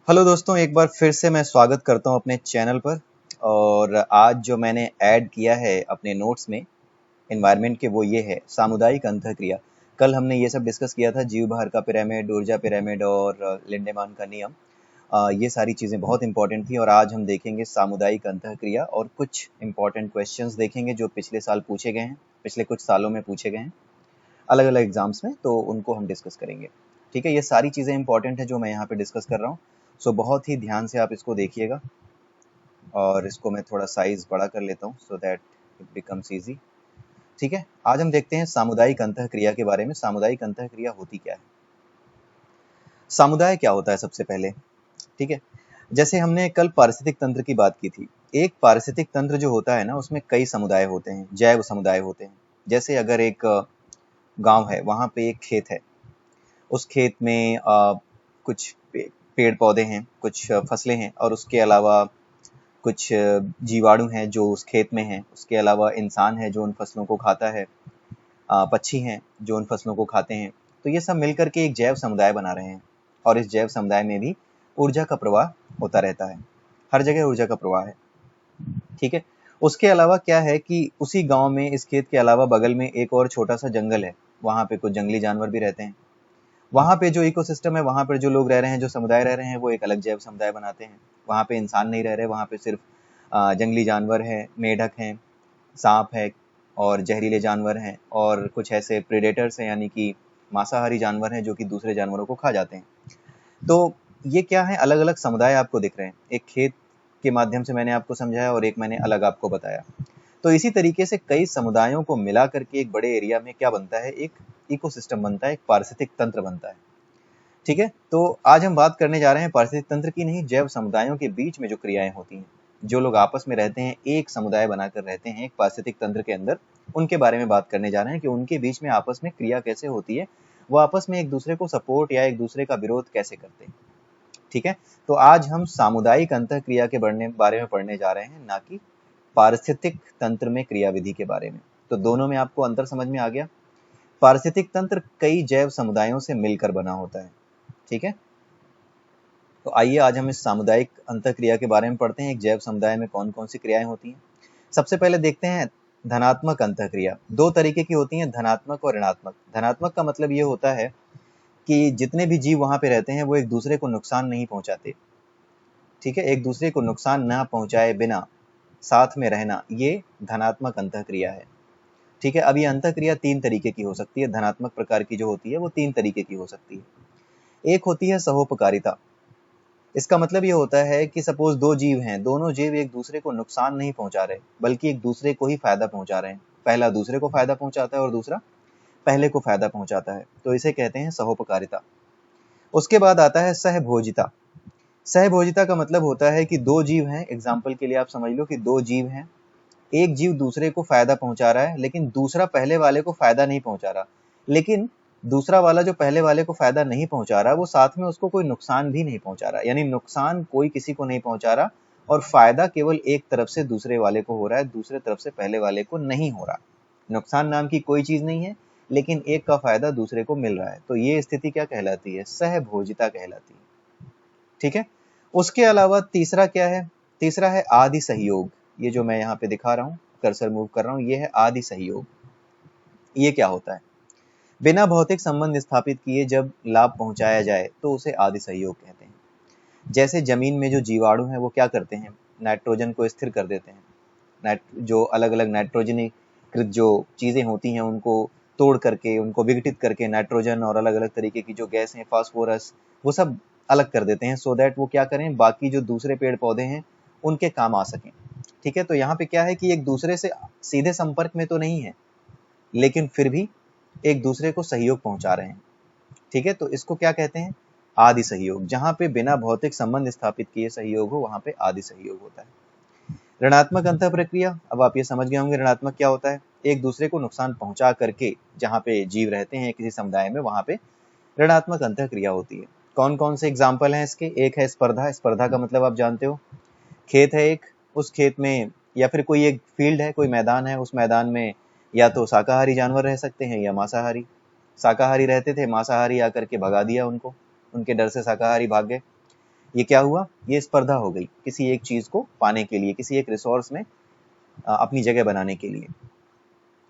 Hello दोस्तों, एक बार फिर से मैं स्वागत करता हूं अपने चैनल पर। और आज जो मैंने ऐड किया है अपने नोट्स में एनवायरनमेंट के, वो ये है सामुदायिक अंतःक्रिया। कल हमने ये सब डिस्कस किया था, जीव भार का पिरामिड, ऊर्जा पिरामिड और लिंडेमान का नियम। ये सारी चीज़ें बहुत इंपॉर्टेंट थी और आज हम देखेंगे सामुदायिक अंतःक्रिया और कुछ इंपॉर्टेंट क्वेश्चंस देखेंगे जो पिछले साल पूछे गए हैं, पिछले कुछ सालों में पूछे गए हैं अलग अलग एग्जाम्स में, तो उनको हम डिस्कस करेंगे। ठीक है, ये सारी चीज़ें इंपॉर्टेंट है जो मैं यहाँ पे डिस्कस कर रहा हूँ। सो बहुत ही ध्यान से आप इसको देखिएगा और इसको मैं थोड़ा साइज बड़ा कर लेता हूँ so that it becomes easy. ठीक है, आज हम देखते हैं सामुदायिक अंतःक्रिया के बारे में। सामुदायिक अंतःक्रिया होती क्या है, समुदाय क्या होता है सबसे पहले। ठीक है, जैसे हमने कल पारिस्थितिक तंत्र की बात की थी। एक पारिस्थितिक तंत्र जो होता है ना, उसमें कई समुदाय होते हैं, जैव समुदाय होते हैं। जैसे अगर एक गांव है, वहां पे एक खेत है, उस खेत में कुछ पेड़ पौधे हैं, कुछ फसलें हैं और उसके अलावा कुछ जीवाणु हैं जो उस खेत में हैं। उसके अलावा इंसान है जो उन फसलों को खाता है, पक्षी हैं जो उन फसलों को खाते हैं। तो ये सब मिलकर के एक जैव समुदाय बना रहे हैं और इस जैव समुदाय में भी ऊर्जा का प्रवाह होता रहता है, हर जगह ऊर्जा का प्रवाह है। ठीक है, उसके अलावा क्या है कि उसी गांव में, इस खेत के अलावा बगल में एक और छोटा सा जंगल है, वहां पे कुछ जंगली जानवर भी रहते हैं। वहाँ पे जो इकोसिस्टम है, वहाँ पर जो लोग रह रहे हैं, जो समुदाय रह रहे हैं, वो एक अलग जैव समुदाय बनाते हैं। वहाँ पे इंसान नहीं रह रहे, वहाँ पे सिर्फ जंगली जानवर हैं, मेढक हैं, सांप है और जहरीले जानवर हैं और कुछ ऐसे प्रेडेटर्स हैं, यानी कि मांसाहारी जानवर हैं जो कि दूसरे जानवरों को खा जाते हैं। तो ये क्या है, अलग अलग समुदाय आपको दिख रहे हैं। एक खेत के माध्यम से मैंने आपको समझाया और एक मैंने अलग आपको बताया। तो इसी तरीके से कई समुदायों को मिला करके एक बड़े एरिया में क्या बनता है, एक इकोसिस्टम बनता है, एक पारिस्थितिक तंत्र बनता है। ठीक है, तो आज हम बात करने जा रहे हैं पारिस्थितिक तंत्र की नहीं, जैव समुदायों के बीच में जो क्रियाएं होती हैं, जो लोग आपस में रहते हैं, एक समुदाय बनाकर रहते हैं एक पारिस्थितिक तंत्र के अंदर, उनके बारे में बात करने जा रहे हैं कि उनके बीच में आपस में क्रिया कैसे होती है, वो आपस में एक दूसरे को सपोर्ट या एक दूसरे का विरोध कैसे करते हैं। ठीक है, तो आज हम सामुदायिक अंतःक्रिया के बारे में पढ़ने जा रहे हैं, ना कि पारिस्थितिक तंत्र में क्रियाविधि के बारे में। तो दोनों में आपको अंतर समझ में आ गया। पारिस्थितिक तंत्र कई जैव समुदायों से मिलकर बना होता है। ठीक है, तो आइए आज हम इस सामुदायिक अंतःक्रिया के बारे में पढ़ते हैं। एक जैव समुदाय में कौन कौन सी क्रियाएं होती हैं। सबसे पहले देखते हैं धनात्मक अंतःक्रिया। दो तरीके की होती हैं, धनात्मक और ऋणात्मक। धनात्मक का मतलब ये होता है कि जितने भी जीव वहां पे रहते हैं वो एक दूसरे को नुकसान नहीं पहुंचाते। ठीक है, एक दूसरे को नुकसान ना पहुंचाए बिना साथ में रहना, ये धनात्मक अंतःक्रिया है। ठीक है, अब ये अंतःक्रिया तीन तरीके की हो सकती है। धनात्मक प्रकार की जो होती है वो तीन तरीके की हो सकती है। एक होती है सहोपकारिता। इसका मतलब ये होता है कि सपोज दो जीव हैं, दोनों जीव एक दूसरे को नुकसान नहीं पहुंचा रहे, बल्कि एक दूसरे को ही फायदा पहुंचा रहे हैं। पहला दूसरे को फायदा पहुंचाता है और दूसरा पहले को फायदा पहुंचाता है, तो इसे कहते हैं सहोपकारिता। उसके बाद आता है सहभोजिता। सहभोजिता का मतलब होता है कि दो जीव हैं, एग्जाम्पल के लिए आप समझ लो कि दो जीव हैं, एक जीव दूसरे को फायदा पहुंचा रहा है, लेकिन दूसरा पहले वाले को फायदा नहीं पहुंचा रहा। लेकिन दूसरा वाला जो पहले वाले को फायदा नहीं पहुंचा रहा, वो साथ में उसको कोई नुकसान भी नहीं पहुंचा रहा, यानी नुकसान कोई किसी को नहीं पहुंचा रहा और फायदा केवल एक तरफ से दूसरे वाले को हो रहा है, दूसरे तरफ से पहले वाले को नहीं हो रहा। नुकसान नाम की कोई चीज नहीं है, लेकिन एक का फायदा दूसरे को मिल रहा है, तो ये स्थिति क्या कहलाती है, सहभोजिता कहलाती है। ठीक है, उसके अलावा तीसरा क्या है, तीसरा है आदि सहयोग। ये जो मैं यहाँ पे दिखा रहा हूँ, कर्सर मूव कर रहा हूँ, ये है आदि सहयोग। ये क्या होता है, बिना भौतिक संबंध स्थापित किए जब लाभ पहुंचाया जाए तो उसे आदि सहयोग कहते हैं। जैसे जमीन में जो जीवाणु हैं वो क्या करते हैं, नाइट्रोजन को स्थिर कर देते हैं। जो अलग अलग नाइट्रोजनीकृत जो चीजें होती हैं उनको तोड़ करके, उनको विघटित करके नाइट्रोजन और अलग अलग तरीके की जो गैस है, फास्फोरस, वो सब अलग कर देते हैं, सो दैट वो क्या करें, बाकी जो दूसरे पेड़ पौधे हैं उनके काम आ सकें। ठीक है, तो यहाँ पे क्या है कि एक दूसरे से सीधे संपर्क में तो नहीं है, लेकिन फिर भी एक दूसरे को सहयोग पहुंचा रहे हैं। ठीक है, तो इसको क्या कहते हैं, आदि सहयोग। जहां पे बिना भौतिक संबंध स्थापित किए सहयोग हो, वहां पे आदि सहयोग होता है। ऋणात्मक अंतः प्रक्रिया, अब आप ये समझ गए होंगे ऋणात्मक क्या होता है। एक दूसरे को नुकसान पहुंचा करके जहां पे जीव रहते हैं किसी समुदाय में, वहां पे ऋणात्मक अंतः क्रिया होती है। कौन कौन से एग्जाम्पल हैं इसके, एक है स्पर्धा। स्पर्धा का मतलब आप जानते हो, खेत है एक, उस खेत में या फिर कोई एक फील्ड है, कोई मैदान है, उस मैदान में या तो शाकाहारी जानवर रह सकते हैं या मांसाहारी। शाकाहारी रहते थे, मांसाहारी आकर के भगा दिया उनको, उनके डर से शाकाहारी भाग गए। ये क्या हुआ? ये स्पर्धा हो गई किसी एक चीज को पाने के लिए, किसी एक रिसोर्स में अपनी जगह बनाने के लिए।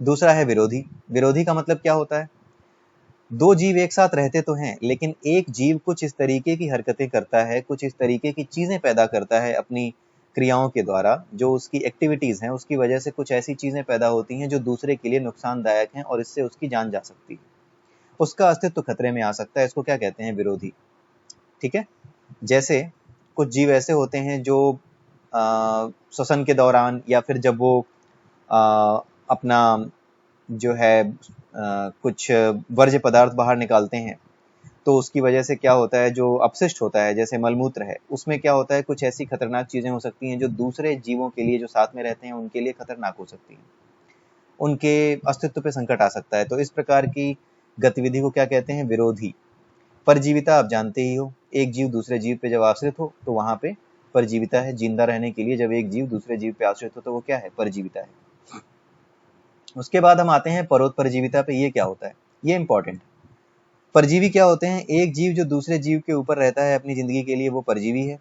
दूसरा है विरोधी। विरोधी का मतलब क्या होता है? दो जीव एक साथ रहते तो हैं, लेकिन एक जीव कुछ इस तरीके की हरकतें करता है, कुछ इस तरीके की चीजें पैदा करता है अपनी क्रियाओं के द्वारा, जो उसकी एक्टिविटीज हैं उसकी वजह से कुछ ऐसी चीजें पैदा होती हैं जो दूसरे के लिए नुकसानदायक हैं और इससे उसकी जान जा सकती है, उसका अस्तित्व खतरे में आ सकता है। इसको क्या कहते हैं? विरोधी। ठीक है। जैसे कुछ जीव ऐसे होते हैं जो श्वसन के दौरान या फिर जब वो अपना जो है कुछ वर्ज्य पदार्थ बाहर निकालते हैं, तो उसकी वजह से क्या होता है, जो अपशिष्ट होता है जैसे मलमूत्र है, उसमें क्या होता है, कुछ ऐसी खतरनाक चीजें हो सकती हैं जो दूसरे जीवों के लिए जो साथ में रहते हैं उनके लिए खतरनाक हो सकती हैं, उनके अस्तित्व पे संकट आ सकता है। तो इस प्रकार की गतिविधि को क्या कहते हैं? विरोधी। परजीविता आप जानते ही हो, एक जीव दूसरे जीव पे जब आश्रित हो तो वहां पे परजीविता है। जिंदा रहने के लिए जब एक जीव दूसरे जीव पे आश्रित हो तो वो क्या है? परजीविता है। उसके बाद हम आते हैं परोपरजीविता पे। ये क्या होता है? ये इंपॉर्टेंट। परजीवी क्या होते हैं? एक जीव जो दूसरे जीव के ऊपर रहता है अपनी जिंदगी के लिए, वो परजीवी है।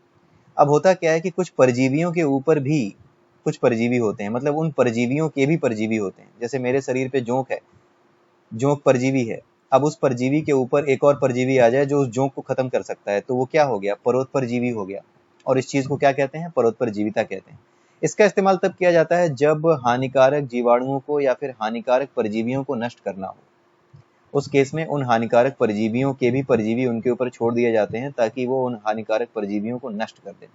अब होता क्या है कि कुछ परजीवियों के ऊपर भी कुछ परजीवी होते हैं, मतलब उन परजीवियों के भी परजीवी होते हैं। जैसे मेरे शरीर पे जोंक है, जोंक परजीवी है। अब उस परजीवी के ऊपर एक और परजीवी आ जाए जो उस जोंक को खत्म कर सकता है, तो वो क्या हो गया? परोपरजीवी हो गया। और इस चीज को क्या कहते हैं? परोपरजीविता कहते हैं। इसका इस्तेमाल तब किया जाता है जब हानिकारक जीवाणुओं को या फिर हानिकारक परजीवियों को नष्ट करना हो। उस केस में उन हानिकारक परजीवियों के भी परजीवी उनके ऊपर छोड़ दिए जाते हैं ताकि वो उन हानिकारक परजीवियों को नष्ट कर दें।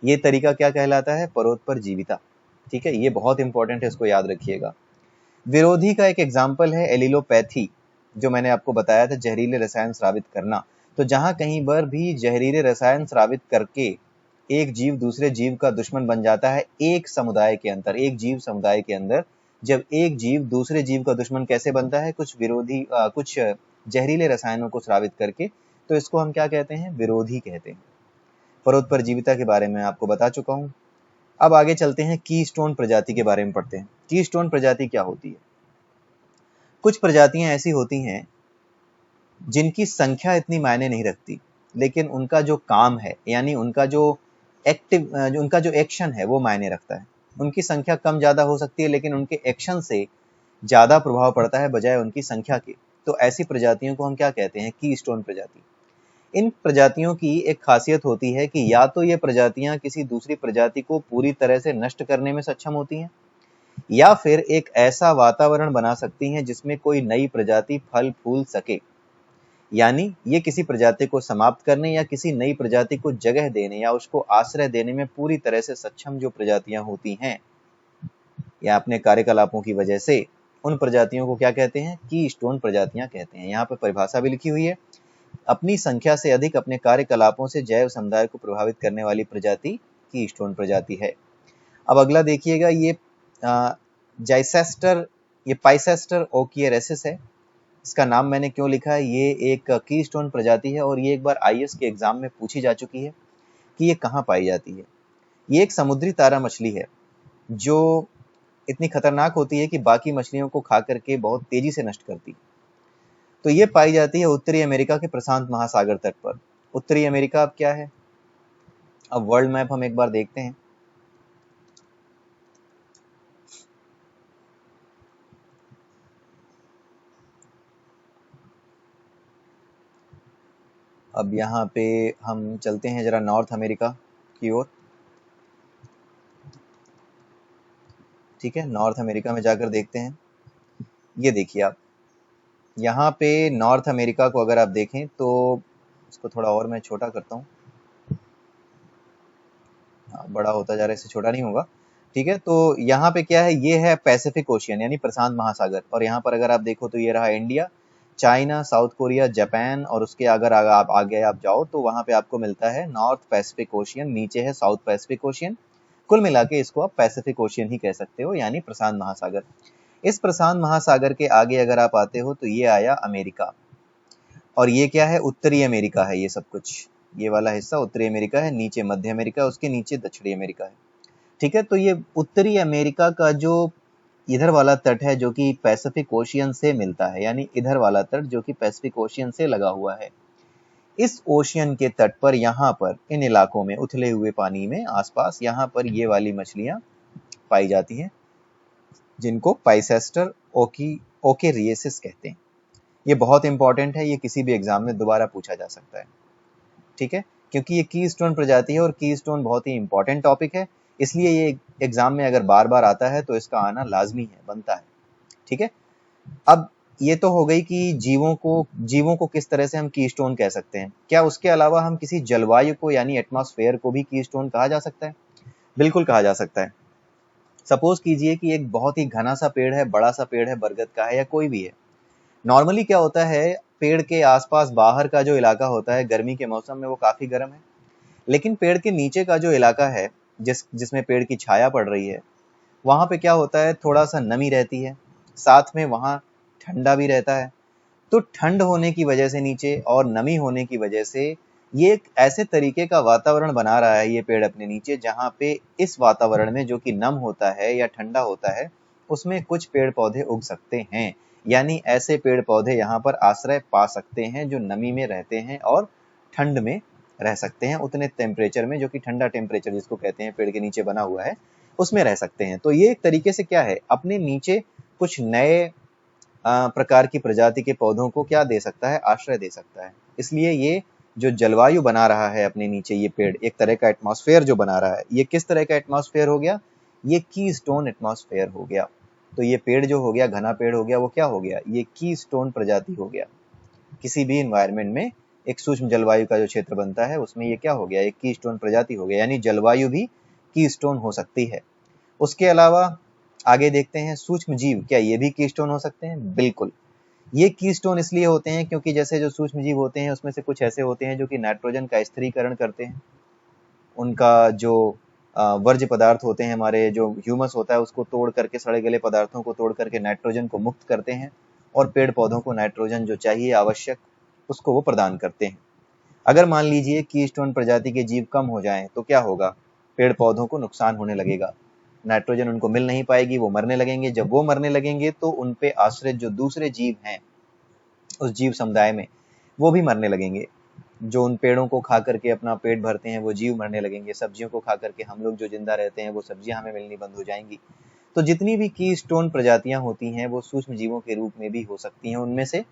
ये तरीका क्या कहलाता है? परोपरजीविता। ठीक है, ये बहुत इंपॉर्टेंट है, इसको याद रखिएगा। विरोधी का एक एग्जाम्पल है एलिलोपैथी, जो मैंने आपको बताया था, जहरीले रसायन स्रावित करना। तो जहां कहीं पर भी जहरीले रसायन स्रावित करके एक जीव दूसरे जीव का दुश्मन बन जाता है, एक समुदाय के अंदर, एक जीव समुदाय के अंदर जब एक जीव दूसरे जीव का दुश्मन कैसे बनता है? कुछ विरोधी कुछ जहरीले रसायनों को स्रावित करके, तो इसको हम क्या कहते हैं? विरोधी कहते हैं। परोपरजीविता के बारे में आपको बता चुका हूं। अब आगे चलते हैं, कीस्टोन प्रजाति के बारे में पढ़ते हैं। कीस्टोन प्रजाति क्या होती है? कुछ प्रजातियां ऐसी होती हैं जिनकी संख्या इतनी मायने नहीं रखती, लेकिन उनका जो काम है, यानी उनका जो उनका जो एक्शन है वो मायने रखता है। उनकी संख्या कम ज्यादा हो सकती है, लेकिन उनके एक्शन से ज्यादा प्रभाव पड़ता है बजाय उनकी संख्या के। तो ऐसी प्रजातियों को हम क्या कहते हैं? कीस्टोन प्रजाति। इन प्रजातियों की एक खासियत होती है कि या तो ये प्रजातियां किसी दूसरी प्रजाति को पूरी तरह से नष्ट करने में सक्षम होती हैं, या फिर एक ऐसा वातावरण बना सकती हैं जिसमें कोई नई प्रजाति फल फूल सके। यानी ये किसी प्रजाति को समाप्त करने या किसी नई प्रजाति को जगह देने या उसको आश्रय देने में पूरी तरह से सक्षम जो प्रजातियां होती हैं, या अपने कार्यकलापों की वजह से, उन प्रजातियों को क्या कहते हैं? कीस्टोन प्रजातियां कहते हैं। यहाँ पर परिभाषा भी लिखी हुई है, अपनी संख्या से अधिक अपने कार्यकलापों से जैव समुदाय को प्रभावित करने वाली प्रजाति कीस्टोन प्रजाति है। अब अगला देखिएगा, ये जाइसेस्टर, ये पाइसेस्टर ओकियरेसिस है। इसका नाम मैंने क्यों लिखा है? ये एक कीस्टोन प्रजाति है और ये एक बार आईएएस के एग्जाम में पूछी जा चुकी है कि ये कहाँ पाई जाती है। ये एक समुद्री तारा मछली है जो इतनी खतरनाक होती है कि बाकी मछलियों को खा करके बहुत तेजी से नष्ट करती है। तो ये पाई जाती है उत्तरी अमेरिका के प्रशांत महासागर तट पर। उत्तरी अमेरिका अब क्या है? अब वर्ल्ड मैप हम एक बार देखते हैं। अब यहाँ पे हम चलते हैं जरा नॉर्थ अमेरिका की ओर। ठीक है, नॉर्थ अमेरिका में जाकर देखते हैं। ये देखिए आप, यहाँ पे नॉर्थ अमेरिका को अगर आप देखें तो इसको थोड़ा और मैं छोटा करता हूँ। बड़ा होता जा रहा है, इससे छोटा नहीं होगा। ठीक है, तो यहाँ पे क्या है? ये है पैसिफिक ओशियन यानी प्रशांत महासागर। और यहाँ पर अगर आप देखो तो ये रहा India, China, south Korea, Japan, और उसके अगर आप आगे आप जाओ तो वहां पे आपको मिलता है नॉर्थ पैसिफिक ओशियन, नीचे है साउथ पैसिफिक ओशियन। कुल मिला के इसको आप पैसिफिक ओशियन ही कह सकते हो, यानी प्रशांत महासागर। इस प्रशांत महासागर के आगे अगर आप आते हो तो ये आया अमेरिका, और ये क्या है? उत्तरी अमेरिका है। ये सब कुछ, ये वाला हिस्सा उत्तरी अमेरिका है, नीचे मध्य अमेरिका, उसके नीचे दक्षिणी अमेरिका है। ठीक है, तो ये उत्तरी अमेरिका का जो इधर वाला तट है जो कि पैसिफिक ओशियन से मिलता है, यानी इधर वाला तट जो कि पैसिफिक ओशियन से लगा हुआ है, इस ओशियन के तट पर, यहाँ पर इन इलाकों में, उथले हुए पानी में आसपास यहाँ पर ये वाली मछलियां पाई जाती हैं, जिनको पाइसेस्टर ओकेरिएसिस कहते हैं। ये बहुत इंपॉर्टेंट है, ये किसी भी एग्जाम में दोबारा पूछा जा सकता है, ठीक है, क्योंकि ये कीस्टोन प्रजाति है और कीस्टोन बहुत ही इंपॉर्टेंट टॉपिक है, इसलिए ये एग्जाम में अगर बार बार आता है तो इसका आना लाजमी है, बनता है, ठीक है। अब ये तो हो गई कि जीवों को किस तरह से हम कीस्टोन कह सकते हैं। क्या उसके अलावा हम किसी जलवायु को यानी एटमॉस्फेयर को भी कीस्टोन कहा जा सकता है? बिल्कुल कहा जा सकता है। सपोज कीजिए कि एक बहुत ही घना सा पेड़ है, बड़ा सा पेड़ है, बरगद का है या कोई भी है। नॉर्मली क्या होता है, पेड़ के आसपास बाहर का जो इलाका होता है गर्मी के मौसम में वो काफी गर्म है, लेकिन पेड़ के नीचे का जो इलाका है जिसमें पेड़ की छाया पड़ रही है, वहां पे क्या होता है, थोड़ा सा नमी रहती है, साथ में वहां ठंडा भी रहता है। तो ठंड होने की वजह से नीचे और नमी होने की वजह से ये एक ऐसे तरीके का वातावरण बना रहा है ये पेड़ अपने नीचे, जहाँ पे इस वातावरण में जो कि नम होता है या ठंडा होता है, उसमें कुछ पेड़ पौधे उग सकते हैं। यानी ऐसे पेड़ पौधे यहाँ पर आश्रय पा सकते हैं जो नमी में रहते हैं और ठंड में रह सकते हैं, उतने टेम्परेचर में, जो कि ठंडा टेम्परेचर जिसको कहते हैं पेड़ के नीचे बना हुआ है, उसमें रह सकते हैं। तो ये एक तरीके से क्या है, अपने नीचे कुछ नए प्रकार की प्रजाति के पौधों को क्या दे सकता है, आश्रय दे सकता है। इसलिए ये जो जलवायु बना रहा है अपने नीचे, ये पेड़ एक तरह का एटमॉस्फेयर जो बना रहा है, ये किस तरह का एटमॉस्फेयर हो गया, ये कीस्टोन एटमॉस्फेयर हो गया। तो ये पेड़ जो हो गया, घना पेड़ हो गया, वो क्या हो गया, ये कीस्टोन प्रजाति हो गया। किसी भी इन्वायरमेंट में एक सूक्ष्म जलवायु का जो क्षेत्र बनता है उसमें ये क्या हो गया, एक कीस्टोन प्रजाति हो गया, यानी जलवायु भी कीस्टोन हो सकती है। उसके अलावा आगे देखते हैं, सूक्ष्म जीव क्या ये भी कीस्टोन हो सकते हैं? बिल्कुल। ये कीस्टोन इसलिए होते हैं क्योंकि जैसे जो सूक्ष्म जीव होते हैं उसमें से कुछ ऐसे होते हैं जो कि नाइट्रोजन का स्थिरीकरण करते हैं। उनका जो वर्ज्य पदार्थ होते हैं, हमारे जो ह्यूमस होता है, उसको तोड़ करके, सड़े गले पदार्थों को तोड़ करके नाइट्रोजन को मुक्त करते हैं और पेड़ पौधों को नाइट्रोजन जो चाहिए आवश्यक, उसको वो प्रदान करते हैं। अगर मान लीजिए कीस्टोन प्रजाति के जीव कम हो जाएं तो क्या होगा, पेड़ पौधों को नुकसान होने लगेगा, नाइट्रोजन उनको मिल नहीं पाएगी, वो मरने लगेंगे। जब वो मरने लगेंगे तो उन पे आश्रित जो दूसरे जीव हैं उस जीव समुदाय में, वो भी मरने लगेंगे। जो उन पेड़ों को खा करके अपना पेट भरते हैं वो जीव मरने लगेंगे, सब्जियों को खा करके हम लोग जो जिंदा रहते हैं वो सब्जियां हमें मिलनी बंद हो जाएंगी। तो जितनी भी कीस्टोन प्रजातियां होती हैं वो सूक्ष्म जीवों के रूप में भी हो सकती हैं उनमें से।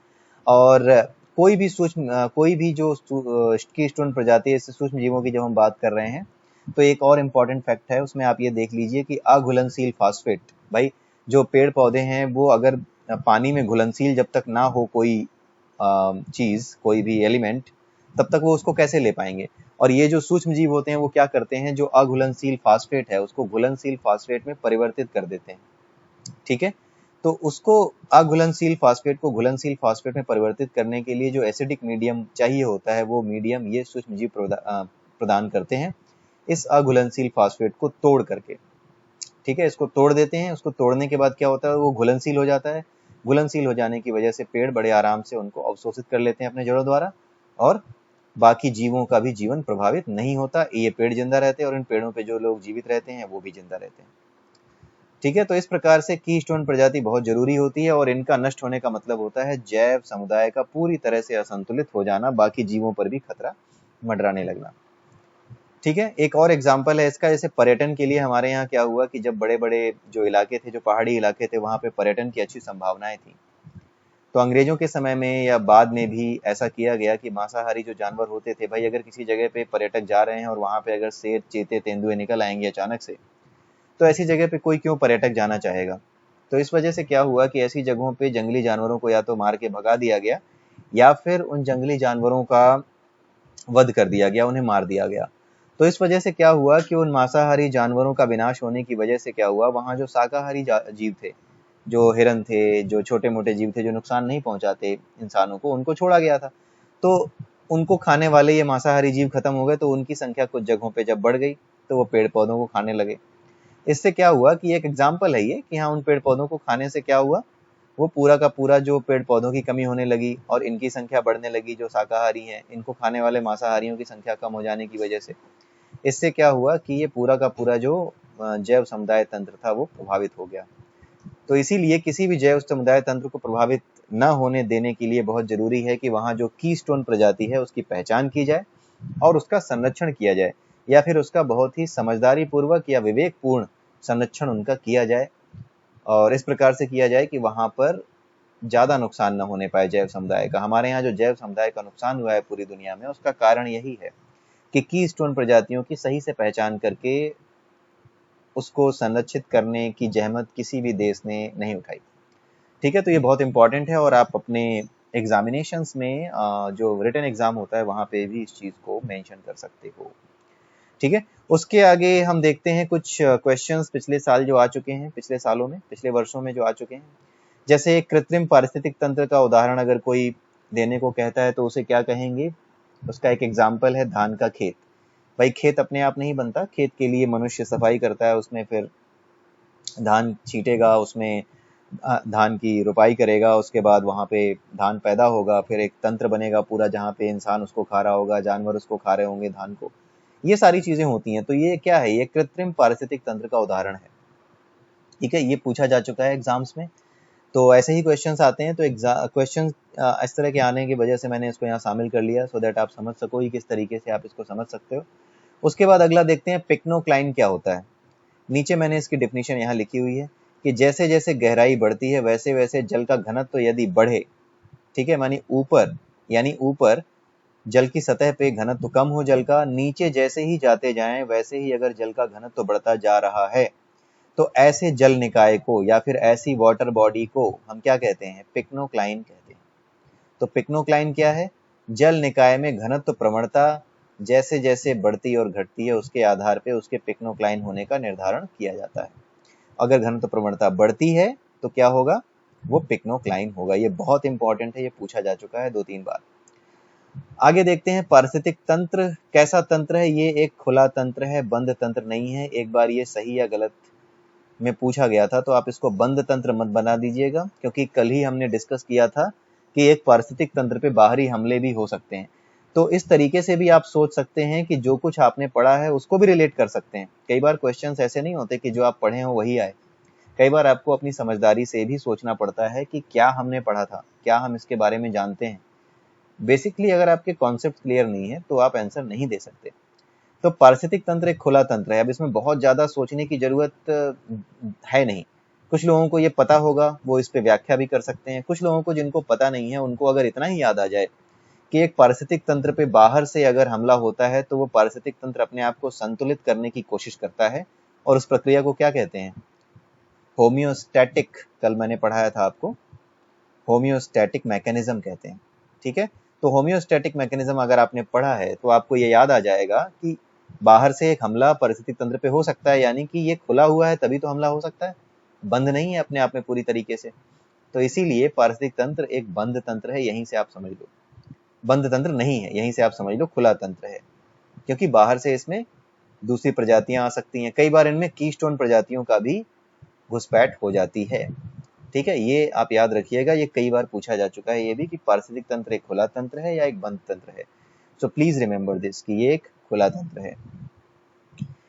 और कोई भी जो कीस्टोन प्रजाति है, सूक्ष्म जीवों की जब हम बात कर रहे हैं, तो एक और इम्पॉर्टेंट फैक्ट है उसमें, आप ये देख लीजिए कि अघुलनशील फास्फेट, भाई जो पेड़ पौधे हैं वो अगर पानी में घुलनशील जब तक ना हो कोई चीज, कोई भी एलिमेंट, तब तक वो उसको कैसे ले पाएंगे। और ये जो सूक्ष्म जीव होते हैं वो क्या करते हैं, जो अघुलनशील फास्फेट है उसको घुलनशील फास्फेट में परिवर्तित कर देते हैं, ठीक है। तो उसको अघुलनशील फास्फेट को घुलनशील फास्फेट में परिवर्तित करने के लिए जो एसिडिक मीडियम चाहिए होता है, वो मीडियम ये सूक्ष्म जीव प्रदान करते हैं इस अघुलनशील फास्फेट को तोड़ करके, ठीक है। इसको तोड़ देते हैं, उसको तोड़ने के बाद क्या होता है, वो घुलनशील हो जाता है। घुलनशील हो जाने की वजह से पेड़ बड़े आराम से उनको अवशोषित कर लेते हैं अपने जड़ों द्वारा, और बाकी जीवों का भी जीवन प्रभावित नहीं होता। ये पेड़ जिंदा रहते हैं और इन पेड़ों पे जो लोग जीवित रहते हैं वो भी जिंदा रहते हैं, ठीक है। तो इस प्रकार से कीस्टोन प्रजाति बहुत जरूरी होती है और इनका नष्ट होने का मतलब होता है जैव समुदाय का पूरी तरह से असंतुलित हो जाना, बाकी जीवों पर भी खतरा मंडराने लगना, ठीक है। एक और एग्जाम्पल है इसका, जैसे पर्यटन के लिए हमारे यहाँ क्या हुआ कि जब बड़े बड़े जो इलाके थे, जो पहाड़ी इलाके थे, वहां पे पर्यटन की अच्छी संभावनाएं थी, तो अंग्रेजों के समय में या बाद में भी ऐसा किया गया कि मांसाहारी जो जानवर होते थे, भाई अगर किसी जगह पे पर्यटक जा रहे हैं और वहां पे अगर शेर, चीते, तेंदुए निकल आएंगे अचानक से, तो ऐसी जगह पे कोई क्यों पर्यटक जाना चाहेगा। तो इस वजह से क्या हुआ कि ऐसी जगहों पे जंगली जानवरों को या तो मार के भगा दिया गया या फिर उन जंगली जानवरों का वध कर दिया गया, उन्हें मार दिया गया। तो इस वजह से क्या हुआ कि उन मांसाहारी जानवरों का विनाश होने की वजह से क्या हुआ, वहां जो शाकाहारी जीव थे, जो हिरन थे, जो छोटे मोटे जीव थे जो नुकसान नहीं पहुंचाते इंसानों को, उनको छोड़ा गया था। तो उनको खाने वाले ये मांसाहारी जीव खत्म हो गए, तो उनकी संख्या कुछ जगहों पे जब बढ़ गई तो वो पेड़ पौधों को खाने लगे। इससे क्या हुआ कि एक एग्जाम्पल है ये कि हाँ, उन पेड़ पौधों को खाने से क्या हुआ, वो पूरा का पूरा जो पेड़ पौधों की कमी होने लगी और इनकी संख्या बढ़ने लगी, जो शाकाहारी हैं, इनको खाने वाले मांसाहारियों की संख्या कम हो जाने की वजह से इससे क्या हुआ कि ये पूरा का पूरा जो जैव समुदाय तंत्र था वो प्रभावित हो गया। तो इसीलिए किसी भी जैव समुदाय तंत्र को प्रभावित न होने देने के लिए बहुत जरूरी है कि वहाँ जो कीस्टोन प्रजाति है उसकी पहचान की जाए और उसका संरक्षण किया जाए, या फिर उसका बहुत ही समझदारी पूर्वक या विवेकपूर्ण संरक्षण उनका किया जाए, और इस प्रकार से किया जाए कि वहाँ पर ज़्यादा नुकसान न होने पाए जैव समुदाय का। हमारे यहाँ जो जैव समुदाय का नुकसान हुआ है पूरी दुनिया में, उसका कारण यही है कि कीस्टोन प्रजातियों की सही से पहचान करके उसको संरक्षित करने की जहमत किसी भी देश ने नहीं उठाई। ठीक है, तो ये बहुत इंपॉर्टेंट है और आप अपने एग्जामिनेशंस में जो रिटन एग्जाम होता है वहाँ पे भी इस चीज़ को मेंशन कर सकते हो। ठीक है, उसके आगे हम देखते हैं कुछ क्वेश्चंस पिछले साल जो आ चुके हैं, पिछले सालों में, पिछले वर्षों में जो आ चुके हैं। जैसे एक कृत्रिम पारिस्थितिक तंत्र का उदाहरण अगर कोई देने को कहता है तो उसे क्या कहेंगे? उसका एक एग्जाम्पल है धान का खेत। भाई खेत अपने आप नहीं बनता, खेत के लिए मनुष्य सफाई करता है, उसमें फिर धान छींटेगा, उसमें धान की रुपाई करेगा, उसके बाद वहाँ पे धान पैदा होगा, फिर एक तंत्र बनेगा पूरा जहाँ पे इंसान उसको खा रहा होगा, जानवर उसको खा रहे होंगे धान को, ये सारी चीजें होती हैं। तो ये क्या है? ये कृत्रिम पारिस्थितिक तंत्र का उदाहरण है। ठीक है, ये पूछा जा चुका है एग्जाम्स में। तो ऐसे ही क्वेश्चंस आते हैं, तो क्वेश्चन इस तरह के आने की वजह से मैंने इसको यहाँ शामिल कर लिया, सो दैट आप समझ सको कि किस तरीके से आप इसको समझ सकते हो। उसके बाद अगला देखते हैं पिक्नोक्लाइन क्या होता है। नीचे मैंने इसकी डेफिनेशन यहाँ लिखी हुई है कि जैसे जैसे गहराई बढ़ती है वैसे वैसे जल का घनत्व यदि बढ़े, ठीक है, यानी ऊपर जल की सतह पे घनत्व कम हो जल का, नीचे जैसे ही जाते जाएं वैसे ही अगर जल का घनत्व बढ़ता जा रहा है, तो ऐसे जल निकाय को या फिर ऐसी वाटर बॉडी को हम क्या कहते हैं? पिक्नोक्लाइन कहते हैं। तो पिक्नोक्लाइन क्या है? जल निकाय में घनत्व प्रवणता जैसे जैसे बढ़ती और घटती है उसके आधार पे उसके पिक्नोक्लाइन होने का निर्धारण किया जाता है। अगर घनत्व प्रवणता बढ़ती है तो क्या होगा? वो पिक्नोक्लाइन होगा। ये बहुत इंपॉर्टेंट है, ये पूछा जा चुका है 2-3 बार। आगे देखते हैं पारिस्थितिक तंत्र कैसा तंत्र है। ये एक खुला तंत्र है, बंद तंत्र नहीं है। एक बार ये सही या गलत में पूछा गया था, तो आप इसको बंद तंत्र मत बना दीजिएगा, क्योंकि कल ही हमने डिस्कस किया था कि एक पारिस्थितिक तंत्र पे बाहरी हमले भी हो सकते हैं। तो इस तरीके से भी आप सोच सकते हैं कि जो कुछ आपने पढ़ा है उसको भी रिलेट कर सकते हैं। कई बार क्वेश्चंस ऐसे नहीं होते कि जो आप पढ़े हो वही आए। कई बार आपको अपनी समझदारी से भी सोचना पड़ता है कि क्या हमने पढ़ा था, क्या हम इसके बारे में जानते हैं। बेसिकली अगर आपके कॉन्सेप्ट क्लियर नहीं है तो आप आंसर नहीं दे सकते। तो पारिस्थितिक तंत्र एक खुला तंत्र है। अब इसमें बहुत ज्यादा सोचने की जरूरत है नहीं। कुछ लोगों को ये पता होगा, वो इस पे व्याख्या भी कर सकते हैं। कुछ लोगों को जिनको पता नहीं है, उनको अगर इतना ही याद आ जाए कि एक पारिस्थितिक तंत्र पे बाहर से अगर हमला होता है तो वो पारिस्थितिक तंत्र अपने आप को संतुलित करने की कोशिश करता है, और उस प्रक्रिया को क्या कहते हैं? होम्योस्टैटिक। कल मैंने पढ़ाया था आपको, होम्योस्टैटिक मैकेनिज्म कहते हैं। ठीक है, तो होम्योस्टैटिक मैकेनिज्म अगर आपने पढ़ा है तो आपको ये याद आ जाएगा कि बाहर से एक हमला पारिस्थितिक तंत्र पे हो सकता है, यानी कि ये खुला हुआ है तभी तो हमला हो सकता है, बंद नहीं है अपने आप में पूरी तरीके से। तो इसीलिए पारिस्थितिक तंत्र एक बंद तंत्र है, यहीं से आप समझ लो। बंद तंत्र नहीं है, यहीं से आप समझ लो खुला तंत्र है, क्योंकि बाहर से इसमें दूसरी प्रजातियां आ सकती हैं। कई बार इनमें कीस्टोन प्रजातियों का भी घुसपैठ हो जाती है। ठीक है, ये आप याद रखिएगा, ये कई बार पूछा जा चुका है ये भी कि पारिस्थितिक तंत्र एक खुला तंत्र है या एक बंद तंत्र है। सो प्लीज रिमेंबर दिस कि ये एक खुला तंत्र है।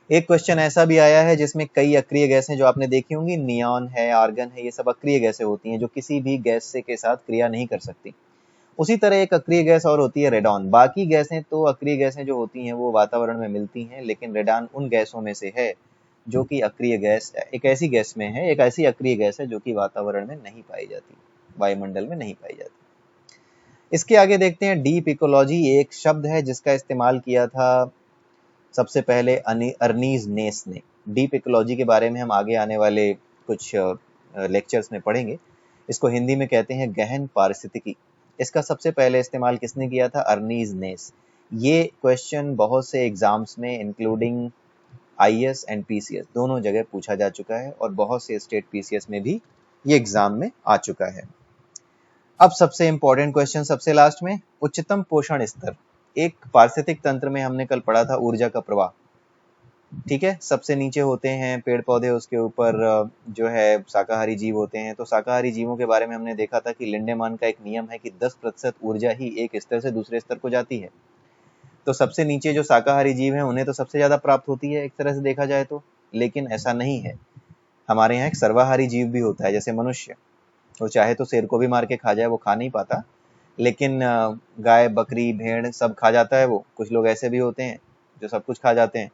एक क्वेश्चन ऐसा भी आया है जिसमें कई अक्रिय गैसें जो आपने देखी होंगी, नियॉन है, आर्गन है, ये सब अक्रिय गैसें होती हैं जो किसी भी गैस से के साथ क्रिया नहीं कर सकती। उसी तरह एक अक्रिय गैस और होती है रेडॉन। बाकी गैसें तो अक्रिय गैसें जो होती हैं वो वातावरण में मिलती हैं, लेकिन रेडॉन उन गैसों में से है जो कि अक्रिय गैस, एक ऐसी गैस में है, एक ऐसी अक्रिय गैस है जो कि वातावरण में नहीं पाई जाती, वायुमंडल में नहीं पाई जाती। इसके आगे देखते हैं डीप इकोलॉजी। एक शब्द है जिसका इस्तेमाल किया था सबसे पहले अर्नीज नेस ने। डीप इकोलॉजी के बारे में हम आगे आने वाले कुछ लेक्चर्स में पढ़ेंगे। इसको हिंदी में कहते हैं गहन पारिस्थितिकी। इसका सबसे पहले इस्तेमाल किसने किया था? अर्नीज नेस। ये क्वेश्चन बहुत से एग्जाम्स में इंक्लूडिंग IAS एंड PCS दोनों जगह पूछा जा चुका है, और बहुत से स्टेट PCS में भी ये एग्जाम में आ चुका है। अब सबसे इंपॉर्टेंट क्वेश्चन सबसे लास्ट में, उच्चतम पोषण स्तर। एक पारिस्थितिक तंत्र में हमने कल पढ़ा था ऊर्जा का प्रवाह। ठीक है, सबसे नीचे होते हैं पेड़ पौधे, उसके ऊपर जो है शाकाहारी जीव होते हैं। तो शाकाहारी जीवों के बारे में हमने देखा था कि लिंडेमान का एक नियम है कि 10% ऊर्जा ही एक स्तर से दूसरे स्तर को जाती है। तो सबसे नीचे जो शाकाहारी जीव हैं उन्हें तो सबसे ज्यादा प्राप्त होती है एक तरह से देखा जाए तो, लेकिन ऐसा नहीं है। हमारे यहाँ एक सर्वाहारी जीव भी होता है, जैसे मनुष्य। वो चाहे तो शेर को भी मार के खा जाए, वो खा नहीं पाता, लेकिन गाय, बकरी, भेड़ सब खा जाता है वो। कुछ लोग ऐसे भी होते हैं जो सब कुछ खा जाते हैं।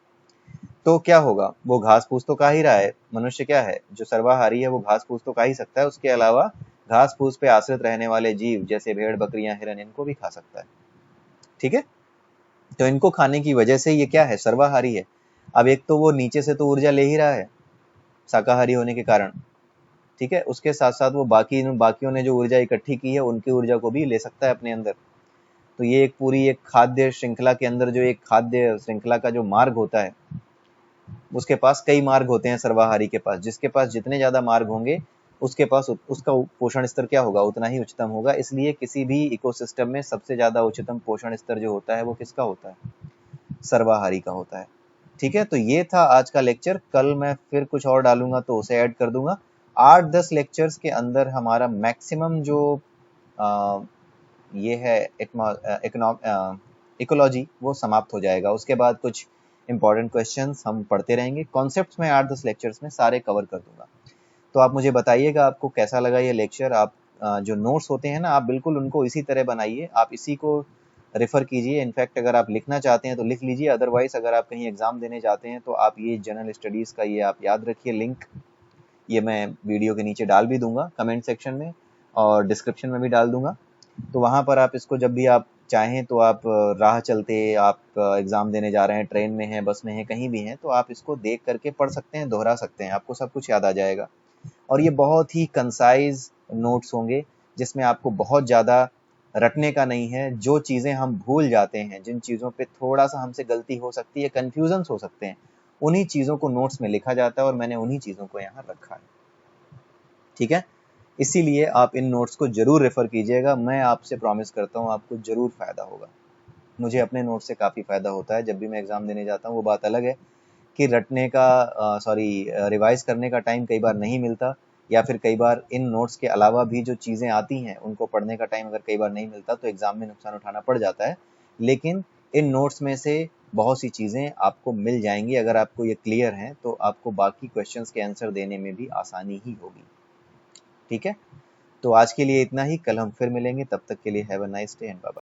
तो क्या होगा, वो घास फूस तो खा ही रहा है। मनुष्य क्या है, जो सर्वाहारी है, वो घास फूस तो खा ही सकता है, उसके अलावा घास फूस पे आश्रित रहने वाले जीव जैसे भेड़, बकरियां, हिरन, इनको भी खा सकता है। ठीक है, तो इनको खाने की वजह से ये क्या है, सर्वाहारी है। अब एक तो वो नीचे से तो ऊर्जा ले ही रहा है शाकाहारी होने के कारण, ठीक है, उसके साथ साथ वो बाकियों ने जो ऊर्जा इकट्ठी की है उनकी ऊर्जा को भी ले सकता है अपने अंदर। तो ये एक पूरी एक खाद्य श्रृंखला के अंदर जो एक खाद्य श्रृंखला का जो मार्ग होता है, उसके पास कई मार्ग होते हैं सर्वाहारी के पास। जिसके पास जितने ज्यादा मार्ग होंगे उसके पास उसका पोषण स्तर क्या होगा, उतना ही उच्चतम होगा। इसलिए किसी भी इकोसिस्टम में सबसे ज्यादा उच्चतम पोषण स्तर जो होता है वो किसका होता है, सर्वाहारी का होता है। ठीक है, तो ये था आज का लेक्चर। कल मैं फिर कुछ और डालूंगा तो उसे ऐड कर दूंगा। 8-10 लेक्चर्स के अंदर हमारा मैक्सिमम जो ये है इकोलॉजी, वो समाप्त हो जाएगा। उसके बाद कुछ इंपॉर्टेंट क्वेश्चंस हम पढ़ते रहेंगे। कॉन्सेप्ट्स में 8-10 लेक्चर्स में सारे कवर कर दूंगा। तो आप मुझे बताइएगा आपको कैसा लगा ये लेक्चर। आप जो नोट्स होते हैं ना, आप बिल्कुल उनको इसी तरह बनाइए, आप इसी को रेफर कीजिए। इनफैक्ट अगर आप लिखना चाहते हैं तो लिख लीजिए, अदरवाइज अगर आप कहीं एग्जाम देने जाते हैं तो आप ये जनरल स्टडीज का ये आप याद रखिए लिंक। ये मैं वीडियो के नीचे डाल भी दूंगा कमेंट सेक्शन में, और डिस्क्रिप्शन में भी डाल दूंगा। तो वहां पर आप इसको जब भी आप चाहें तो आप राह चलते, आप एग्जाम देने जा रहे हैं, ट्रेन में हैं, बस में हैं, कहीं भी हैं, तो आप इसको देख करके पढ़ सकते हैं, दोहरा सकते हैं, आपको सब कुछ याद आ जाएगा। और ये बहुत ही कंसाइज नोट्स होंगे, जिसमें आपको बहुत ज़्यादा रटने का नहीं है। जो चीज़ें हम भूल जाते हैं, जिन चीज़ों पे थोड़ा सा हमसे गलती हो सकती है, कन्फ्यूजन्स हो सकते हैं, उन्हीं चीज़ों को नोट्स में लिखा जाता है और मैंने उन्हीं चीज़ों को यहाँ रखा है। ठीक है, इसीलिए आप इन नोट्स को जरूर रेफर कीजिएगा। मैं आपसे प्रॉमिस करता हूँ आपको जरूर फ़ायदा होगा। मुझे अपने नोट से काफ़ी फ़ायदा होता है जब भी मैं एग्ज़ाम देने जाता हूँ। वो बात अलग है कि रटने का रिवाइज करने का टाइम कई बार नहीं मिलता, या फिर कई बार इन नोट्स के अलावा भी जो चीज़ें आती हैं उनको पढ़ने का टाइम अगर कई बार नहीं मिलता तो एग्ज़ाम में नुकसान उठाना पड़ जाता है। लेकिन इन नोट्स में से बहुत सी चीज़ें आपको मिल जाएंगी। अगर आपको ये क्लियर है तो आपको बाकी क्वेश्चंस के आंसर देने में भी आसानी ही होगी। ठीक है, तो आज के लिए इतना ही। कल हम फिर मिलेंगे, तब तक के लिए have a nice day and bye bye.